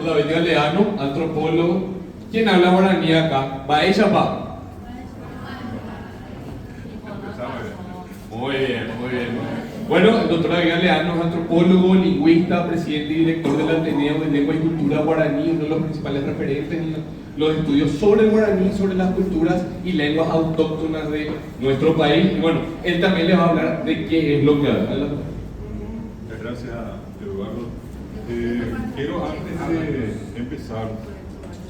David Galeano, antropólogo. ¿Quién habla guaraní acá? Baechapa. Muy bien, muy bien. Bueno, el doctor David Galeano es antropólogo, lingüista, presidente y director del Ateneo de Lengua y Cultura Guaraní, uno de los principales referentes en los estudios sobre el guaraní, sobre las culturas y lenguas autóctonas de nuestro país. Y bueno, él también les va a hablar de qué es lo que hace. Gracias, Eduardo. Quiero, antes de empezar,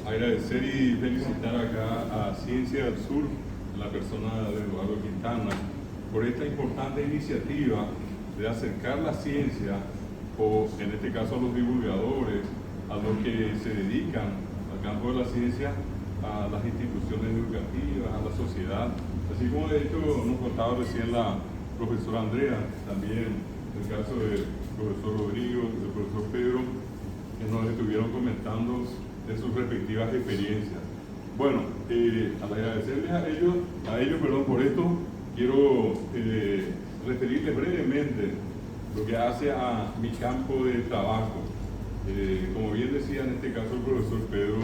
agradecer y felicitar acá a Ciencia del Sur, la persona de Eduardo Quintana, por esta importante iniciativa de acercar la ciencia, o en este caso a los divulgadores, a los que se dedican al campo de la ciencia, a las instituciones educativas, a la sociedad, así como de hecho nos contaba recién la profesora Andrea, también el caso del profesor Rodrigo, del profesor Pedro, que nos estuvieron comentando de sus respectivas experiencias. Bueno, al agradecerles a ellos por esto, quiero referirles brevemente lo que hace a mi campo de trabajo. Como bien decía en este caso el profesor Pedro,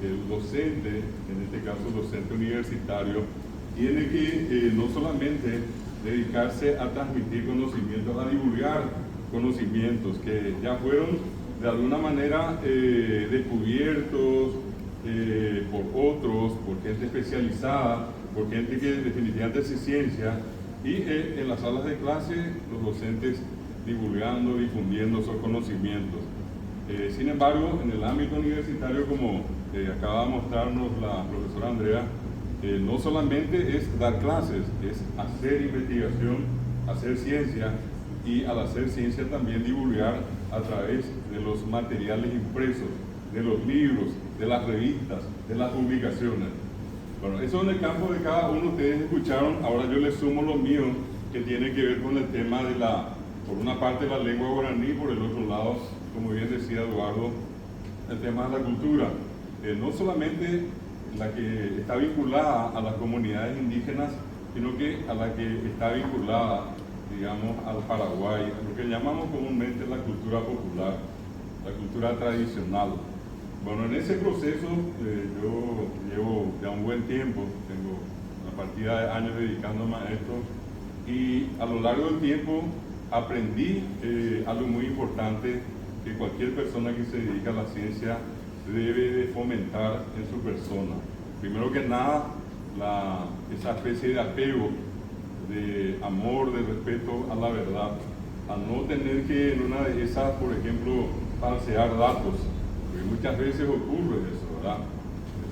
el docente, en este caso el docente universitario, tiene que no solamente dedicarse a transmitir conocimientos, a divulgar conocimientos que ya fueron de alguna manera descubiertos por otros, por gente especializada, por gente que definitivamente hace ciencia, y en las salas de clase los docentes divulgando, difundiendo esos conocimientos. Sin embargo, en el ámbito universitario, como acaba de mostrarnos la profesora Andrea, no solamente es dar clases, es hacer investigación, hacer ciencia, y al hacer ciencia también divulgar a través de los materiales impresos, de los libros, de las revistas, de las publicaciones. Bueno, eso en el campo de cada uno, ustedes escucharon. Ahora yo les sumo lo mío, que tiene que ver con el tema de por una parte la lengua guaraní, por el otro lado, como bien decía Eduardo, el tema de la cultura. No solamente la que está vinculada a las comunidades indígenas, sino que a la que está vinculada, digamos, al Paraguay, a lo que llamamos comúnmente la cultura popular, la cultura tradicional. Bueno, en ese proceso yo llevo ya un buen tiempo, tengo una partida de años dedicándome a esto, y a lo largo del tiempo aprendí algo muy importante que cualquier persona que se dedica a la ciencia debe de fomentar en su persona. Primero que nada, esa especie de apego, de amor, de respeto a la verdad, a no tener que en una de esas, por ejemplo, falsear datos, porque muchas veces ocurre eso, ¿verdad?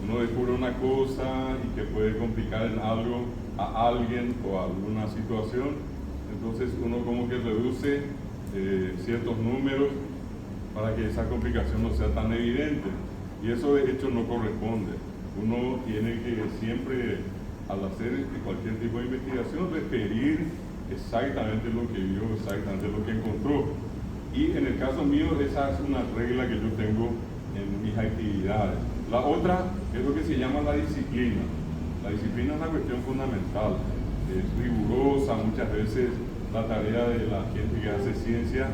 Uno descubre una cosa y que puede complicar en algo a alguien o a alguna situación, entonces uno como que reduce ciertos números para que esa complicación no sea tan evidente, y eso de hecho no corresponde. Uno tiene que siempre, al hacer cualquier tipo de investigación, referir exactamente lo que vio, exactamente lo que encontró. Y en el caso mío, esa es una regla que yo tengo en mis actividades. La otra es lo que se llama la disciplina. La disciplina es una cuestión fundamental, es rigurosa. Muchas veces la tarea de la gente que hace ciencia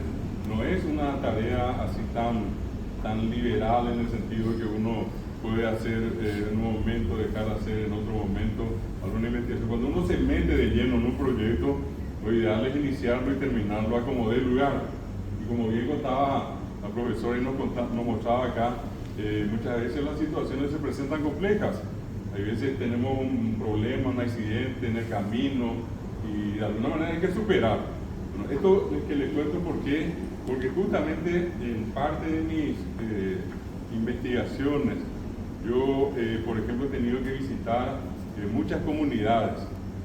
no es una tarea así tan liberal, en el sentido de que uno puede hacer en un momento, dejar de hacer en otro momento alguna investigación. Cuando uno se mete de lleno en un proyecto, lo ideal es iniciarlo y terminarlo a como dé lugar. Y como bien contaba la profesora y nos mostraba acá, muchas veces las situaciones se presentan complejas. Hay veces tenemos un problema, un accidente en el camino, y de alguna manera hay que superar. Bueno, esto es que les cuento por qué, porque justamente en parte de mis investigaciones, yo, por ejemplo, he tenido que visitar muchas comunidades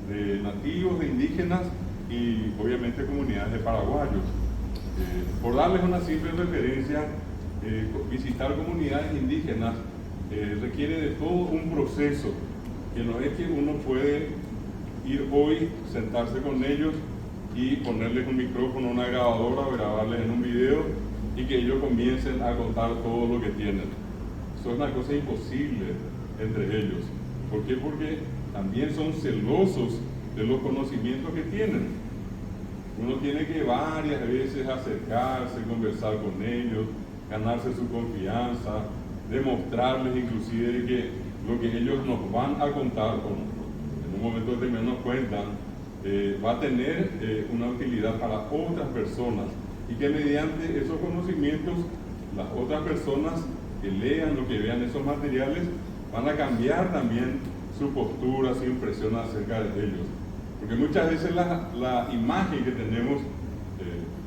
de nativos, de indígenas y obviamente comunidades de paraguayos. Por darles una simple referencia, visitar comunidades indígenas requiere de todo un proceso, que no es que uno puede ir hoy, sentarse con ellos y ponerles un micrófono, una grabadora, grabarles en un video y que ellos comiencen a contar todo lo que tienen. Eso es una cosa imposible entre ellos. ¿Por qué? Porque también son celosos de los conocimientos que tienen. Uno tiene que varias veces acercarse, conversar con ellos, ganarse su confianza, demostrarles inclusive de que lo que ellos nos van a contar, o en un momento determinado nos cuentan, va a tener una utilidad para otras personas, y que mediante esos conocimientos las otras personas que lean o que vean esos materiales van a cambiar también su postura, su impresión acerca de ellos. Porque muchas veces la imagen que tenemos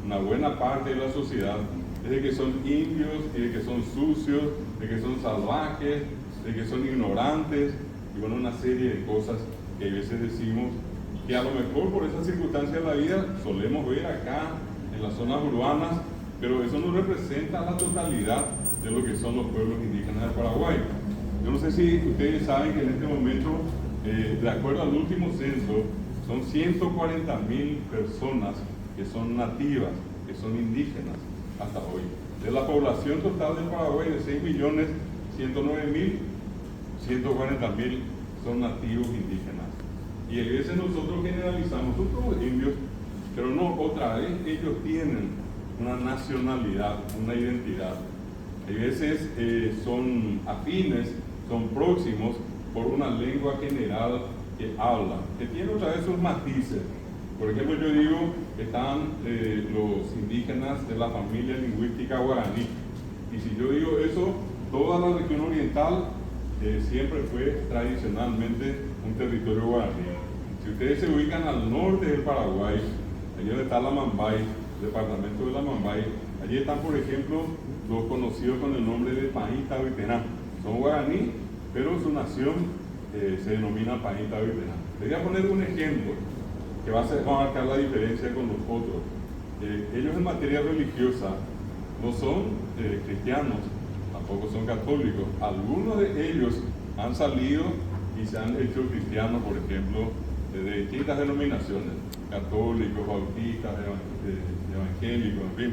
una buena parte de la sociedad es de que son indios, y de que son sucios, de que son salvajes, de que son ignorantes, y bueno, una serie de cosas que a veces decimos que a lo mejor por esas circunstancias de la vida solemos ver acá en las zonas urbanas, pero eso no representa la totalidad de lo que son los pueblos indígenas de Paraguay. Yo no sé si ustedes saben que en este momento, de acuerdo al último censo, son 140.000 personas que son nativas, que son indígenas hasta hoy. De la población total de Paraguay de 6.109.000, 140.000 son nativos indígenas. Y a veces nosotros generalizamos, son todos indios, pero no, otra vez ellos tienen una nacionalidad, una identidad. A veces son afines, son próximos por una lengua general que habla, que tiene otra vez sus matices. Por ejemplo, yo digo que están los indígenas de la familia lingüística guaraní. Y si yo digo eso, toda la región oriental siempre fue tradicionalmente un territorio guaraní. Si ustedes se ubican al norte del Paraguay, allí donde está la Mambay, departamento de la Mambay, allí están, por ejemplo, los conocidos con el nombre de Paíta Viterán. Son guaraní, pero su nación se denomina Paíta Viterán. Les voy a poner un ejemplo que va a marcar la diferencia con los otros. Ellos en materia religiosa no son cristianos, tampoco son católicos. Algunos de ellos han salido y se han hecho cristianos, por ejemplo, de distintas denominaciones, católicos, bautistas, evangélicos, en fin.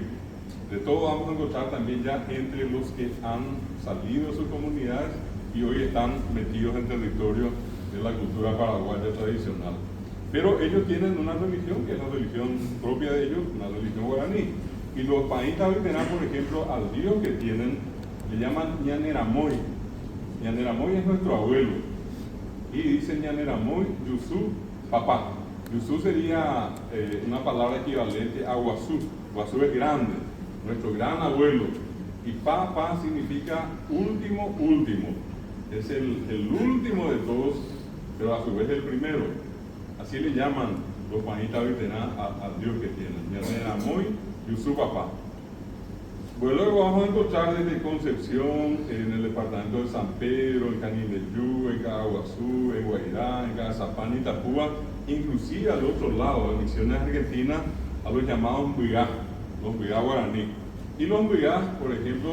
De todo vamos a encontrar también ya entre los que han salido de sus comunidades y hoy están metidos en territorio de la cultura paraguaya tradicional. Pero ellos tienen una religión que es la religión propia de ellos, una religión guaraní. Y los paítas Viterán, por ejemplo, al dios que tienen, le llaman Ñaneramoy. Ñaneramoy es nuestro abuelo. Y dice Ñaneramoy, Yusú, papá. Yusú sería una palabra equivalente a Guazú. Guazú es grande, nuestro gran abuelo. Y papá significa último, último. Es el último de todos, pero a su vez el primero. Así le llaman los paítas Viterán al dios que tienen. Ñaneramoy, Yusú, papá. Bueno, luego vamos a encontrar desde Concepción, en el departamento de San Pedro, en Canindeyú, en Caaguazú, en Guairá, en Cazapán y Tapúa, inclusive al otro lado, en Misiones Argentinas, a los llamados Mbuigá, los Mbuigá guaraní. Y los Mbuigá, por ejemplo,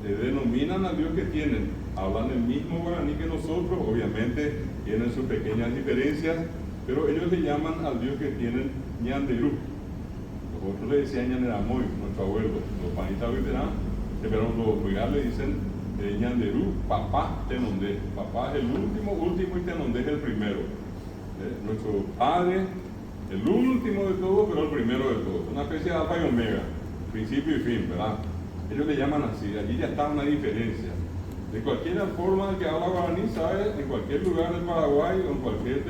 denominan al dios que tienen, hablan el mismo guaraní que nosotros, obviamente tienen sus pequeñas diferencias, pero ellos le llaman al dios que tienen Ñanderú. Nosotros le decían Ñaneramoy, nuestro abuelo, los paítas Viterán, pero los Mbuigá le dicen Ñanderú, papá Tenondé. Papá es el último y Tenondé es el primero. Nuestro padre, el último de todos, pero el primero de todos. Una especie de alfa y omega, principio y fin, ¿verdad? Ellos le llaman así, allí ya está una diferencia. De cualquier forma, el que habla guaraní sabe, en cualquier lugar del Paraguay o en cualquier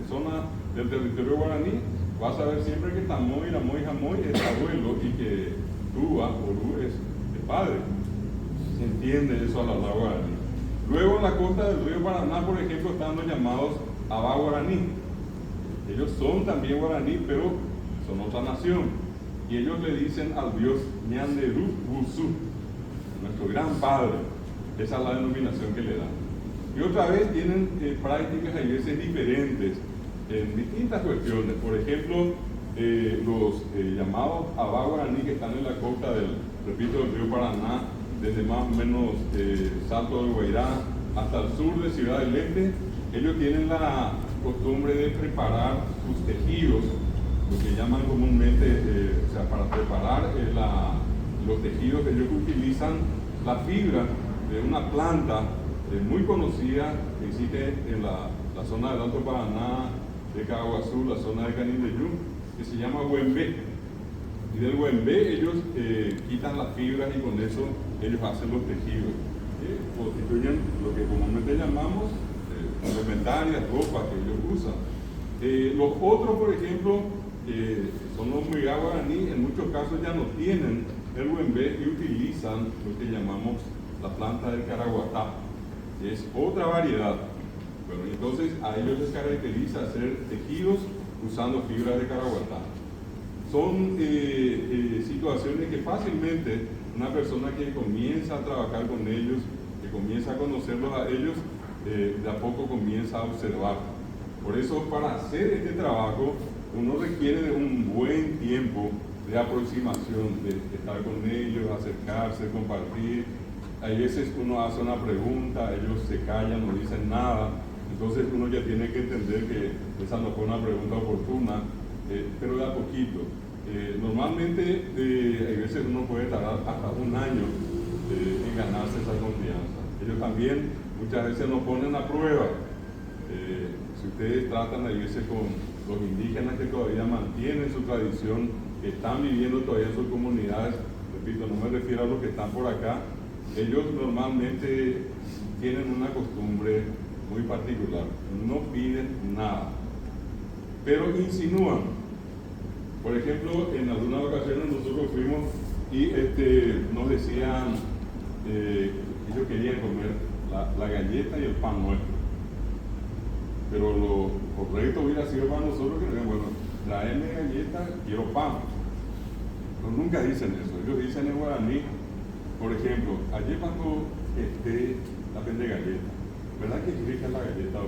zona del territorio guaraní, vas a ver siempre que Tamoy, Ramoy, Jamoy es abuelo y que Túa, Orú es padre. Se entiende eso al hablar guaraní. Luego en la costa del río Paraná, por ejemplo, están los llamados Abá guaraní. Ellos son también guaraní, pero son otra nación. Y ellos le dicen al dios Ñanderú Gusú, nuestro gran padre. Esa es la denominación que le dan. Y otra vez tienen prácticas a veces diferentes en distintas cuestiones. Por ejemplo, los llamados Abá guaraní que están en la costa del río Paraná, desde más o menos Salto del Guairá hasta el sur de Ciudad del Este, ellos tienen la costumbre de preparar sus tejidos, lo que llaman comúnmente, o sea, para preparar los tejidos, ellos utilizan la fibra de una planta muy conocida que existe en la zona del Alto Paraná, de Caaguazú, la zona de Canindeyú, que se llama huembé. Y del huembé ellos quitan las fibras y con eso ellos hacen los tejidos, constituyen lo que comúnmente llamamos indumentarias, ropa que ellos usan. Los otros, por ejemplo, son los Muiscas guaraní, en muchos casos ya no tienen el huembé y utilizan lo que llamamos la planta del caraguatá, que es otra variedad. Bueno, entonces a ellos les caracteriza hacer tejidos usando fibras de caraguatá. Son situaciones que fácilmente una persona que comienza a trabajar con ellos, que comienza a conocerlos a ellos, de a poco comienza a observar. Por eso, para hacer este trabajo, uno requiere de un buen tiempo de aproximación, de estar con ellos, acercarse, compartir. Hay veces uno hace una pregunta, ellos se callan, no dicen nada, entonces uno ya tiene que entender que esa no fue una pregunta oportuna, pero de a poquito. Normalmente, hay veces uno puede tardar hasta un año en ganarse esa confianza. Ellos también muchas veces nos ponen a prueba. Si ustedes tratan a veces con los indígenas que todavía mantienen su tradición, que están viviendo todavía en sus comunidades, repito, no me refiero a los que están por acá, ellos normalmente tienen una costumbre muy particular, no piden nada, pero insinúan. Por ejemplo, en algunas ocasiones nosotros fuimos y nos decían que ellos querían comer la galleta y el pan nuestro. Pero lo correcto hubiera sido para nosotros que nos digan, bueno, tráeme galleta, quiero pan. Pero nunca dicen eso, ellos dicen en guaraní, por ejemplo, ayer cuando la vende galleta, ¿verdad que es rica la galleta?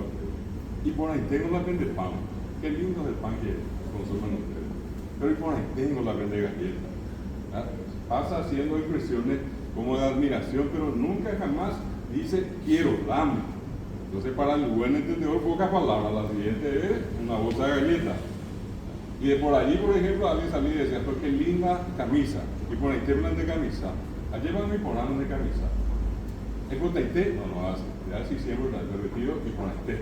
Y por ahí tengo la vende pan, qué lindo es el pan que consumen ustedes. Pero y por ahí tengo la vende galleta. ¿Verdad? Pasa haciendo expresiones como de admiración, pero nunca jamás dice, quiero, dame. Entonces, para el buen entendedor, pocas palabras. La siguiente es una bolsa de galletas. Y de por allí, por ejemplo, alguien salía y decía, pues qué linda camisa. Y por ahí te hablan de camisa. Allí van y por de camisa. Es por ahí no lo hace. Ya si siempre está repetido y por ahí.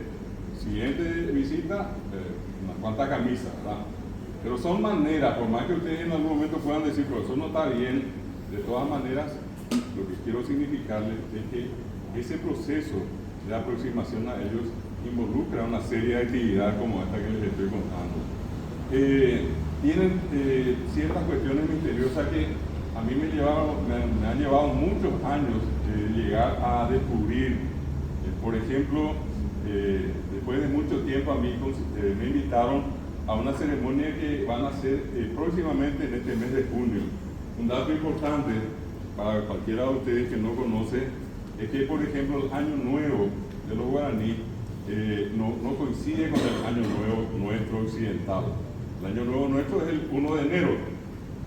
Siguiente visita, unas cuantas camisas, ¿verdad? Pero son maneras, por más que ustedes en algún momento puedan decir, pero eso no está bien, de todas maneras, lo que quiero significarles es que ese proceso de aproximación a ellos involucra una serie de actividades como esta que les estoy contando. Tienen ciertas cuestiones misteriosas que a mí me han llevado muchos años llegar a descubrir. Por ejemplo, después de mucho tiempo a mí me invitaron a una ceremonia que van a hacer próximamente en este mes de junio. Un dato importante para cualquiera de ustedes que no conoce es que, por ejemplo, el año nuevo de los guaraní no coincide con el año nuevo nuestro occidental. El año nuevo nuestro es el 1 de enero.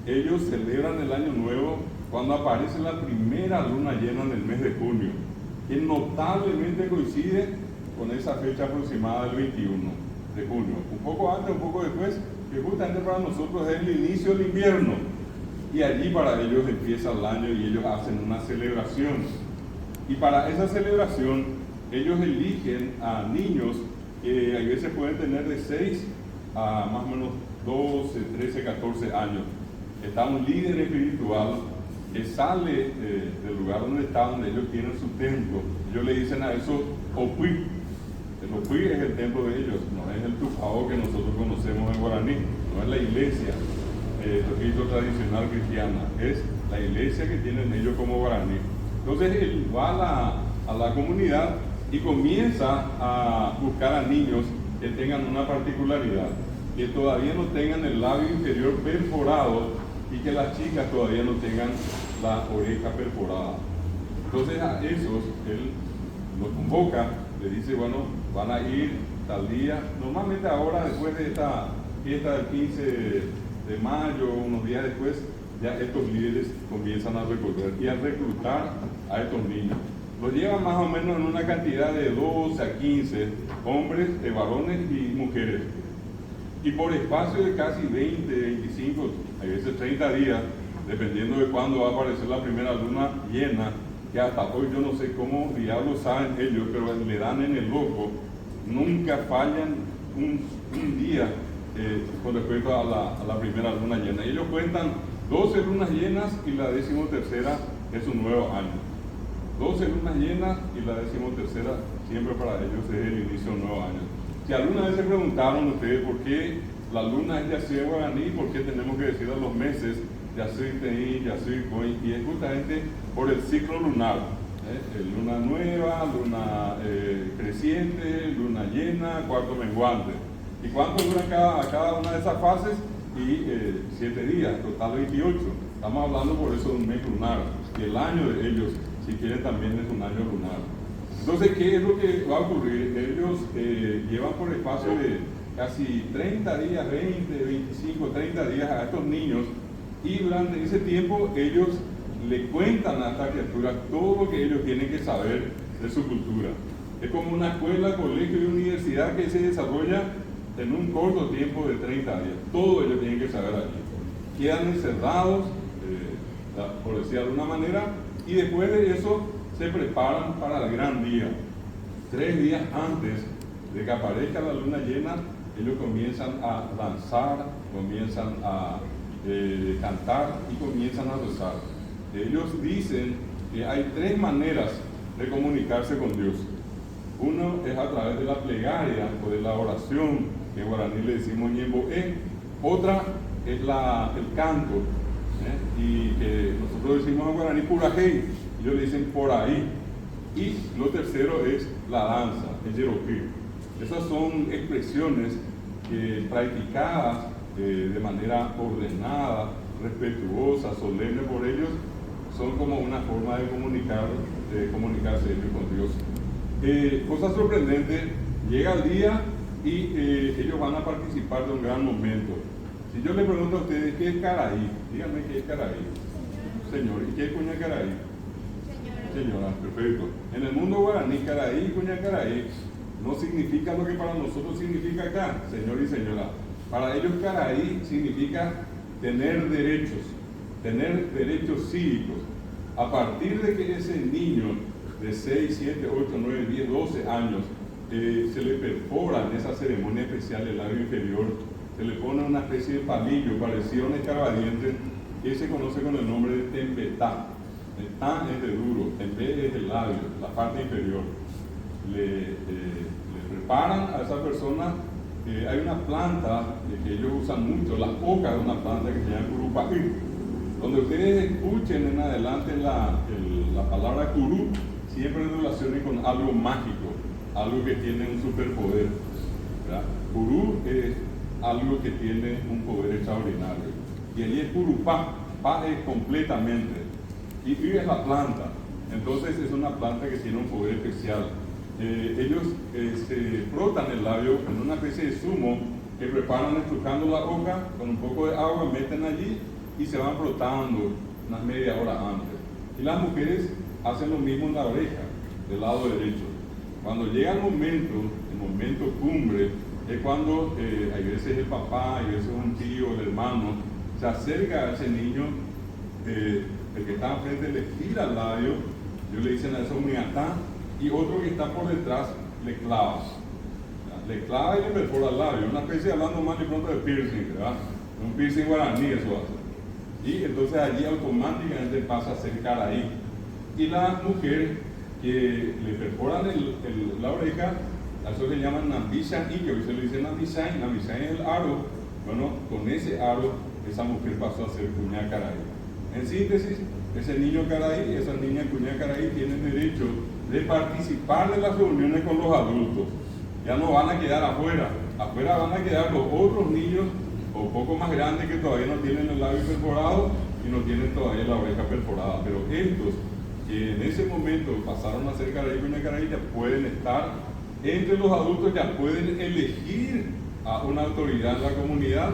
Ellos celebran el año nuevo cuando aparece la primera luna llena en el mes de junio, que notablemente coincide con esa fecha aproximada del 21 de junio. Un poco antes, un poco después, que justamente para nosotros es el inicio del invierno. Y allí para ellos empieza el año y ellos hacen una celebración. Y para esa celebración, ellos eligen a niños que a veces pueden tener de 6 a más o menos 12, 13, 14 años. Está un líder espiritual que sale del lugar donde está, donde ellos tienen su templo. Ellos le dicen a eso Opui. El Opui es el templo de ellos, no es el Tufao que nosotros conocemos en guaraní, no es la iglesia, repito, tradicional cristiana, es la iglesia que tienen ellos como guaraní. Entonces él va a la comunidad y comienza a buscar a niños que tengan una particularidad, que todavía no tengan el labio inferior perforado y que las chicas todavía no tengan la oreja perforada. Entonces a esos él los convoca, le dice, bueno, van a ir tal día. Normalmente ahora, después de esta fiesta del 15 de mayo, unos días después, ya estos líderes comienzan a recorrer y a reclutar a estos niños. Los llevan más o menos en una cantidad de 12 a 15 hombres, varones y mujeres. Y por espacio de casi 20, 25, a veces 30 días, dependiendo de cuándo va a aparecer la primera luna llena, que hasta hoy yo no sé cómo diablos saben ellos, pero le dan en el ojo, nunca fallan un día con respecto a la primera luna llena. Ellos cuentan 12 lunas llenas y la 13ª es su nuevo año. 12 lunas llenas y la 13ª siempre para ellos es el inicio de un nuevo año. Si alguna vez se preguntaron ustedes por qué la luna es Yasir Guaraní, por qué tenemos que decir a los meses Yasir Teí, Yasir Coy, y es justamente por el ciclo lunar. Luna nueva, luna creciente, luna llena, cuarto menguante. ¿Y cuánto dura cada una de esas fases? Y 7 días, total 28. Estamos hablando por eso de un mes lunar. Y el año de ellos, si quieren, también es un año lunar. Entonces, ¿qué es lo que va a ocurrir? Ellos llevan por espacio de casi 30 días, 20, 25, 30 días a estos niños, y durante ese tiempo ellos le cuentan a estas criaturas todo lo que ellos tienen que saber de su cultura. Es como una escuela, colegio y universidad que se desarrolla en un corto tiempo de 30 días. Todo ellos tienen que saber allí. Quedan encerrados, por decir de alguna manera, y después de eso se preparan para el gran día. 3 días antes de que aparezca la luna llena, ellos comienzan a danzar, comienzan a cantar y comienzan a rezar. Ellos dicen que hay 3 maneras de comunicarse con Dios. Uno es a través de la plegaria o de la oración, que en guaraní le decimos ñemboé. Otra es el canto, y que nosotros decimos en guaraní purajei, ellos le dicen por ahí. Y lo tercero es la danza, el yeroquí. Esas son expresiones practicadas de manera ordenada, respetuosa, solemne por ellos, son como una forma de comunicarse ellos con Dios. Cosa sorprendente, llega el día y ellos van a participar de un gran momento. Si yo le pregunto a ustedes, ¿qué es Caraí? Díganme qué es Caraí. Señor, ¿y qué es Cuña Caraí? Señora, perfecto. En el mundo guaraní, Caraí y Cuña Caraí no significa lo que para nosotros significa acá, señor y señora. Para ellos Caraí significa tener derechos cívicos. A partir de que ese niño de 6, 7, 8, 9, 10, 12 años se le perfora en esa ceremonia especial el labio inferior, se le pone una especie de palillo parecido a un escarbadiente que se conoce con el nombre de tembetá. El tan es de duro, tembe es el labio, la parte inferior. Le preparan a esa persona. Hay una planta que ellos usan mucho, la hoja de una planta que se llama curupaí. Donde ustedes escuchen en adelante la palabra curú, siempre relacionen con algo mágico, algo que tiene un superpoder, ¿verdad? Curú es algo que tiene un poder extraordinario. Y allí es curupá, pa es completamente. Y es la planta. Entonces es una planta que tiene un poder especial. Ellos se frotan el labio en una especie de zumo que preparan estrujando la hoja con un poco de agua, meten allí y se van frotando unas media hora antes. Y las mujeres hacen lo mismo en la oreja, del lado derecho. Cuando llega el momento cumbre, es cuando hay veces el papá, hay veces un tío, el hermano, se acerca a ese niño, el que está enfrente le tira el labio, ellos le dicen a eso miatá, y otro que está por detrás le clava. Le clava y le perfora el labio, una especie, hablando más de pronto de piercing, ¿verdad? Un piercing guaraní eso hace. Y entonces allí automáticamente pasa a ser Caraí. Y la mujer que le perforan la oreja, a eso le llaman Nambishan, y que hoy se le dice Nambishan. Nambishan es el aro. Bueno, con ese aro esa mujer pasó a ser Cuña Caraí. En síntesis, ese niño Caraí, esa niña Cuña Caraí tienen derecho de participar de las reuniones con los adultos. Ya no van a quedar afuera van a quedar los otros niños o poco más grandes que todavía no tienen el labio perforado y no tienen todavía la oreja perforada, pero estos que en ese momento pasaron a ser Caraí y Cuña Caraí ya pueden estar entre los adultos, ya pueden elegir a una autoridad en la comunidad,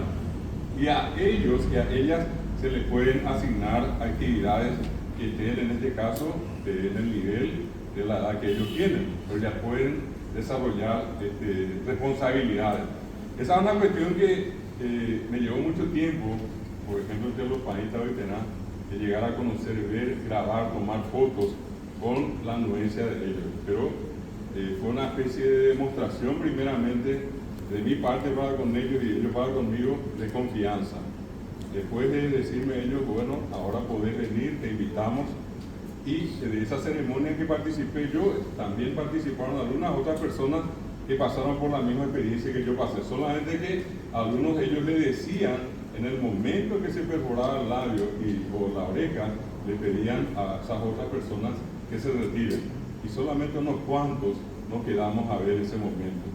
y a ellos y a ellas se les pueden asignar actividades que estén en este caso en el nivel de la edad que ellos tienen, pero ya pueden desarrollar responsabilidades. Esa es una cuestión que me llevó mucho tiempo, por ejemplo, entre los países de llegar a conocer, ver, grabar, tomar fotos con la anuencia de ellos. Pero fue una especie de demostración, primeramente, de mi parte para con ellos y ellos para conmigo, de confianza. Después de decirme ellos, bueno, ahora podés venir, te invitamos, Y de esa ceremonia que participé yo, también participaron algunas otras personas que pasaron por la misma experiencia que yo pasé, solamente que algunos de ellos le decían, en el momento que se perforaba el labio o la oreja, le pedían a esas otras personas que se retiren, y solamente unos cuantos nos quedamos a ver ese momento.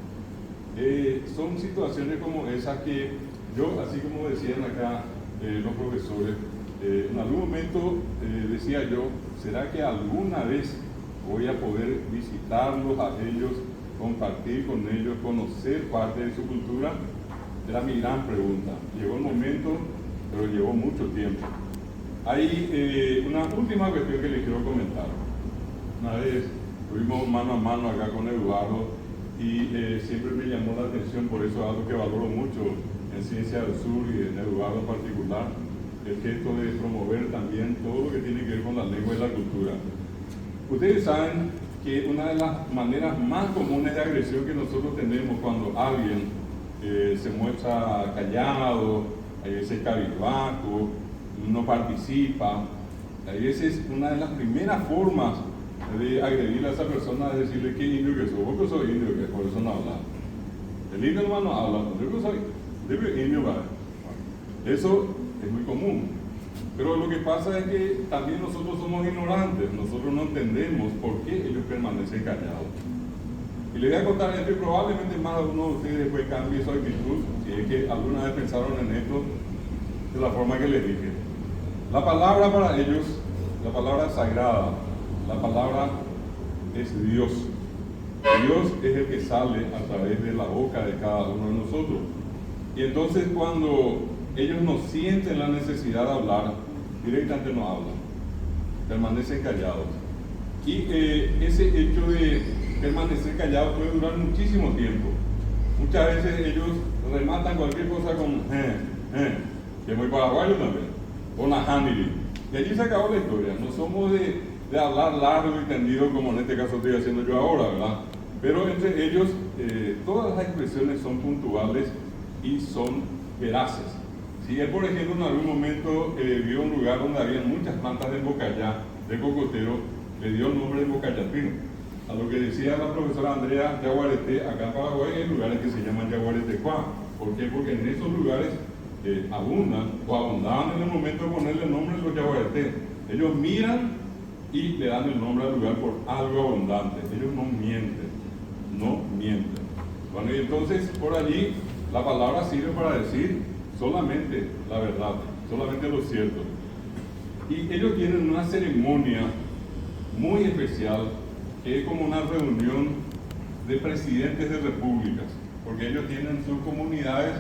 Son situaciones como esas que yo, así como decían acá los profesores, en algún momento decía yo, ¿será que alguna vez voy a poder visitarlos a ellos, compartir con ellos, conocer parte de su cultura? Era mi gran pregunta. Llegó el momento, pero llevó mucho tiempo. Hay una última cuestión que les quiero comentar. Una vez estuvimos mano a mano acá con Eduardo y siempre me llamó la atención, por eso es algo que valoro mucho en Ciencia del Sur y en Eduardo en particular, el gesto de promover también todo lo que tiene que ver con la lengua y la cultura. Ustedes saben que una de las maneras más comunes de agresión que nosotros tenemos cuando alguien se muestra callado, a veces cabizbajo, no participa, a veces una de las primeras formas de agredir a esa persona es decirle qué indio que sos, vos que soy indio, que por eso no habla. El indio nomás no habla, yo que soy indio, ¿vale? Eso es muy común. Pero lo que pasa es que también nosotros somos ignorantes, nosotros no entendemos por qué ellos permanecen callados. Y les voy a contar esto y probablemente más de uno de ustedes después cambie su actitud, si es que alguna vez pensaron en esto de la forma que les dije. La palabra para ellos, la palabra sagrada, la palabra es Dios. Dios es el que sale a través de la boca de cada uno de nosotros. Y entonces cuando ellos no sienten la necesidad de hablar, directamente no hablan, permanecen callados. Y ese hecho de permanecer callados puede durar muchísimo tiempo. Muchas veces ellos rematan cualquier cosa con que es muy paraguayo también, con la hanili. Y allí se acabó la historia. No somos de hablar largo y tendido como en este caso estoy haciendo yo ahora, ¿verdad? Pero entre ellos todas las expresiones son puntuales y son veraces. Si él, por ejemplo, en algún momento vio un lugar donde había muchas plantas de bocayá, de cocotero, le dio el nombre de bocayapino. A lo que decía la profesora Andrea Yaguareté, acá en Paraguay hay lugares que se llaman Yaguaretecuá. ¿Por qué? Porque en esos lugares abundan o abundaban en el momento de ponerle el nombre de los Yaguareté. Ellos miran y le dan el nombre al lugar por algo abundante. Ellos no mienten, no mienten. Bueno, y entonces por allí la palabra sirve para decir solamente la verdad, solamente lo cierto. Y ellos tienen una ceremonia muy especial que es como una reunión de presidentes de repúblicas, porque ellos tienen sus comunidades,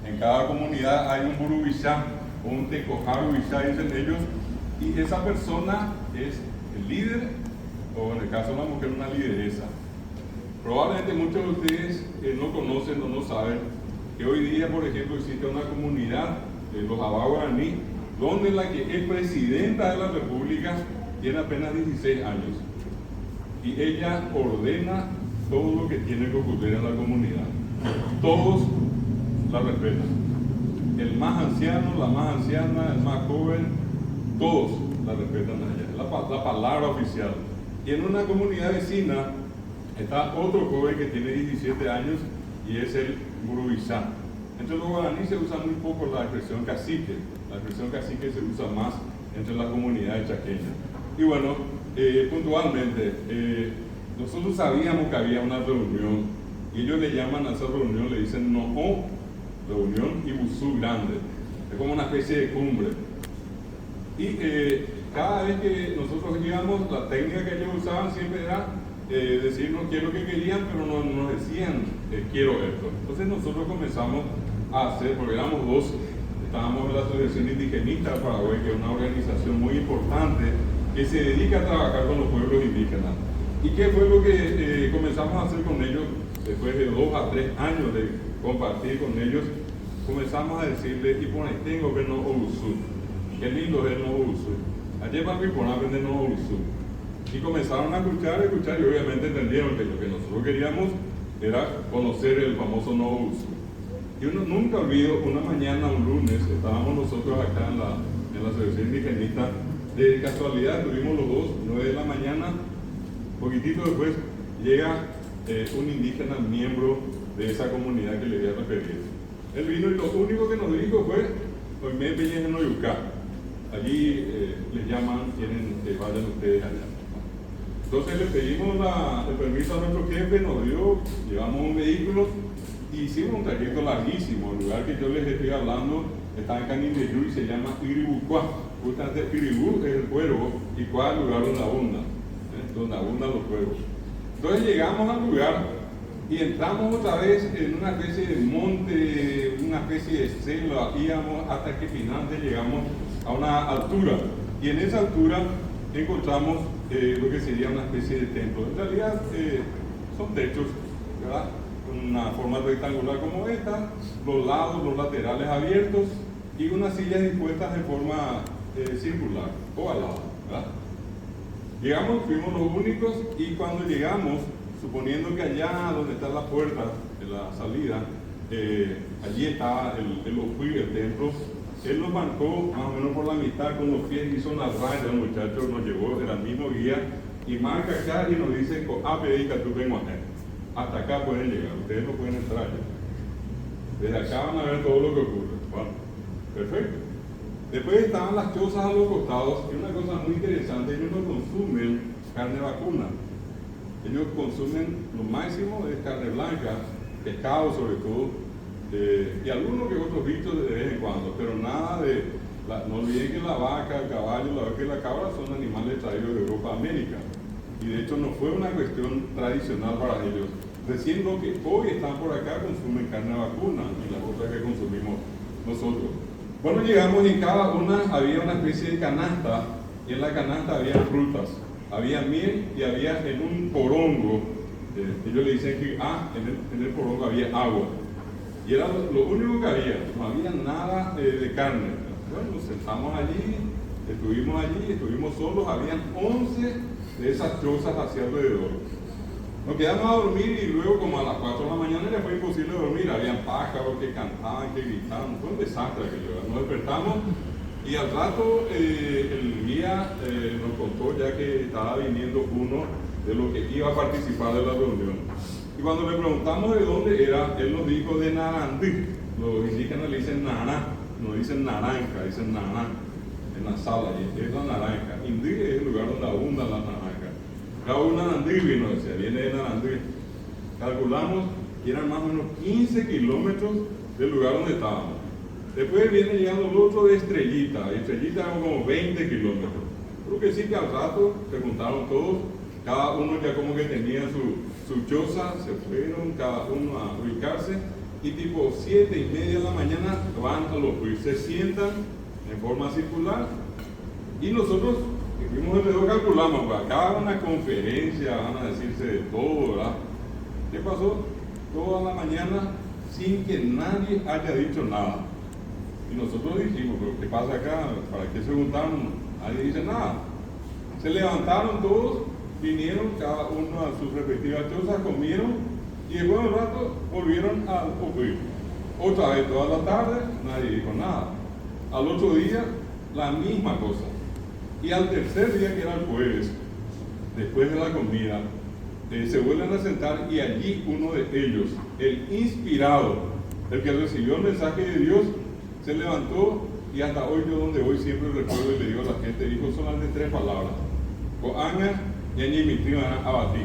en cada comunidad hay un burubishá o un tecojarubishá, dicen ellos, y esa persona es el líder, o en el caso de la mujer, una lideresa. Probablemente muchos de ustedes no conocen o no saben que hoy día, por ejemplo, existe una comunidad de los Abá-Guaraní, donde la que es presidenta de la república tiene apenas 16 años. Y ella ordena todo lo que tiene que ocurrir en la comunidad. Todos la respetan. El más anciano, la más anciana, el más joven, todos la respetan a ella. La palabra oficial. Y en una comunidad vecina está otro joven que tiene 17 años y es el Gurubishá. Entre los guaraníes se usa muy poco la expresión cacique. La expresión cacique se usa más entre las comunidades chaqueñas. Y bueno, puntualmente, nosotros sabíamos que había una reunión y ellos le llaman a esa reunión, le dicen no, reunión Ibuzú grande. Es como una especie de cumbre. Y cada vez que nosotros íbamos, la técnica que ellos usaban siempre era decirnos qué es lo que querían, pero no nos decían quiero esto. Entonces nosotros comenzamos a hacer, porque éramos dos, estábamos en la Asociación Indigenista de Paraguay, que es una organización muy importante que se dedica a trabajar con los pueblos indígenas. ¿Y qué fue lo que comenzamos a hacer con ellos? Después de 2 a 3 años de compartir con ellos, comenzamos a decirles, y por ahí tengo que no Ousú. Qué lindo es no Ousú. Ayer para mí por aprender no Ousú. Y comenzaron a escuchar, y obviamente entendieron que lo que nosotros queríamos era conocer el famoso no Ousú. Y uno nunca olvido, una mañana, un lunes, estábamos nosotros acá en la Asociación Indigenista De casualidad estuvimos los dos, 9 de la mañana, poquitito después llega un indígena miembro de esa comunidad que le voy a referir. Él vino y lo único que nos dijo fue, hoy me peñen en Oyucá. Allí les llaman, quieren que vayan ustedes allá. Entonces le pedimos el permiso a nuestro jefe, nos dio, llevamos un vehículo y hicimos un trayecto larguísimo. El lugar que yo les estoy hablando está en Canindeyú y se llama Iribucuá. Justamente Iribú es el cuervo y Cuá es el lugar donde abundan los cuervos. Entonces llegamos al lugar y entramos otra vez en una especie de monte, una especie de selva, íbamos hasta que finalmente llegamos a una altura. Y en esa altura encontramos lo que sería una especie de templo. En realidad son techos, ¿verdad? Con una forma rectangular como esta, los lados, los laterales abiertos y unas sillas dispuestas de forma circular, ovalada, ¿verdad? Llegamos, fuimos los únicos y cuando llegamos, suponiendo que allá donde está la puerta de la salida, allí estaba el ofuí, el templo, él nos marcó más o menos por la mitad con los pies, hizo una raya, el muchacho nos llevó, era el mismo guía, y marca acá y nos dice, hasta acá pueden llegar, ustedes no pueden entrar allá. Desde acá van a ver todo lo que ocurre. Bueno, perfecto. Después estaban las chozas a los costados, y una cosa muy interesante, ellos no consumen carne vacuna. Ellos consumen lo máximo de carne blanca, pescado sobre todo, y algunos que otros bichos de vez en cuando, pero nada de, no olviden que la vaca, el caballo, la vaca y la cabra son animales traídos de Europa a América, y de hecho no fue una cuestión tradicional para ellos. Recién lo que hoy están por acá consumen carne vacuna, y las otras que consumimos nosotros. Bueno, llegamos y en cada una había una especie de canasta, y en la canasta había frutas, había miel y había en un porongo, ellos le dicen que en el porongo había agua. Y era lo único que había, no había nada de carne. Bueno, nos sentamos allí, estuvimos solos, habían 11 de esas chozas hacia alrededor. Nos quedamos a dormir y luego como a las 4 de la mañana ya fue imposible dormir, habían pájaros que cantaban, que gritaban, fue un desastre aquello. Nos despertamos y al rato el guía nos contó ya que estaba viniendo uno de los que iba a participar de la reunión. Y cuando le preguntamos de dónde era, él nos dijo de Narandí. Los indígenas le dicen naná, no dicen naranja, dicen naná en la sala, y es la naranja. Indí es el lugar donde abundan las naranjas. Cada uno Narandí vino, decía, viene de Narandí. Calculamos que eran más o menos 15 kilómetros del lugar donde estábamos. Después viene llegando el otro de Estrellita, Estrellita eran como 20 kilómetros. Creo que sí que al rato se juntaron todos, cada uno ya como que tenía su choza, se fueron cada uno a ubicarse y tipo 7:30 de la mañana van a los juicios, se sientan en forma circular y nosotros que fuimos alrededor calculamos, pues acá una conferencia, van a decirse de todo, ¿verdad? ¿Qué pasó? Toda la mañana sin que nadie haya dicho nada. Y nosotros dijimos, pero ¿qué pasa acá? ¿Para qué se juntaron? Nadie dice nada. Se levantaron todos, vinieron cada uno a sus respectivas chozas, comieron y después de un rato volvieron al oír. Otra vez toda la tarde, nadie dijo nada. Al otro día, la misma cosa. Y al tercer día, que era el jueves, después de la comida, se vuelven a sentar y allí uno de ellos, el inspirado, el que recibió el mensaje de Dios, se levantó y hasta hoy yo donde voy siempre recuerdo y le digo a la gente, dijo solamente 3 palabras. Coanga, yañi mi prima abatí.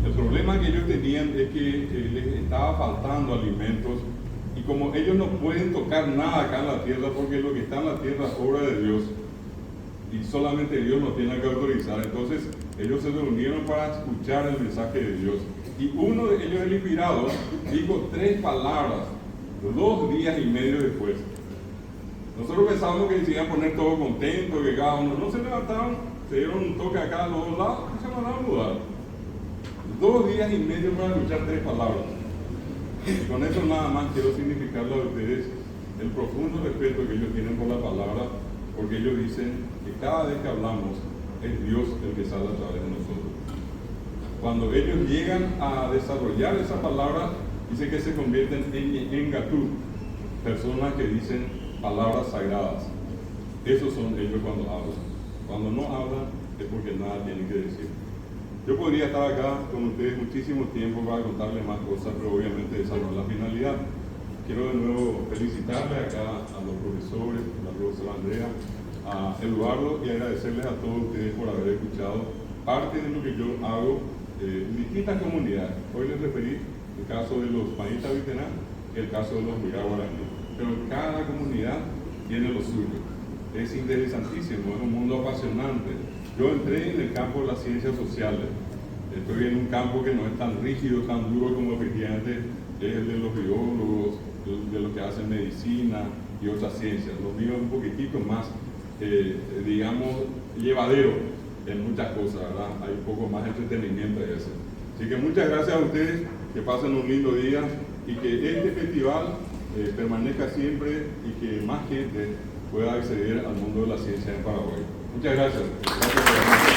El problema que ellos tenían es que les estaba faltando alimentos y como ellos no pueden tocar nada acá en la tierra porque lo que está en la tierra es obra de Dios y solamente Dios nos tiene que autorizar, entonces ellos se reunieron para escuchar el mensaje de Dios y uno de ellos, el inspirado, dijo 3 palabras 2 días y medio después. Nosotros pensábamos que se iban a poner todos contentos, que cada uno no se levantaron, se dieron un toque acá a los 2 lados y se mandaron a mudar. 2 días y medio para escuchar 3 palabras. Y con eso nada más quiero significarle a ustedes el profundo respeto que ellos tienen por la palabra, porque ellos dicen que cada vez que hablamos es Dios el que sale a través de nosotros. Cuando ellos llegan a desarrollar esa palabra, dice que se convierten en gatú, personas que dicen palabras sagradas. Esos son ellos cuando hablan. Cuando no hablan es porque nada tienen que decir. Yo podría estar acá con ustedes muchísimo tiempo para contarles más cosas, pero obviamente esa no es la finalidad. Quiero de nuevo felicitarle acá a los profesores, a la profesora Andrea, a Eduardo, y agradecerles a todos ustedes por haber escuchado parte de lo que yo hago en distintas comunidades. Hoy les referí el caso de los Panistas Vitená y el caso de los Huirá Guaraní. Pero cada comunidad tiene lo suyo. Es interesantísimo, es un mundo apasionante. Yo entré en el campo de las ciencias sociales. Estoy en un campo que no es tan rígido, tan duro como efectivamente es el de los biólogos, de los que hacen medicina y otras ciencias. Lo mío es un poquitito más, digamos, llevadero en muchas cosas, ¿verdad? Hay un poco más entretenimiento de eso. Así que muchas gracias a ustedes, que pasen un lindo día y que este festival permanezca siempre y que más gente pueda acceder al mundo de la ciencia en Paraguay. Muchas gracias. Gracias por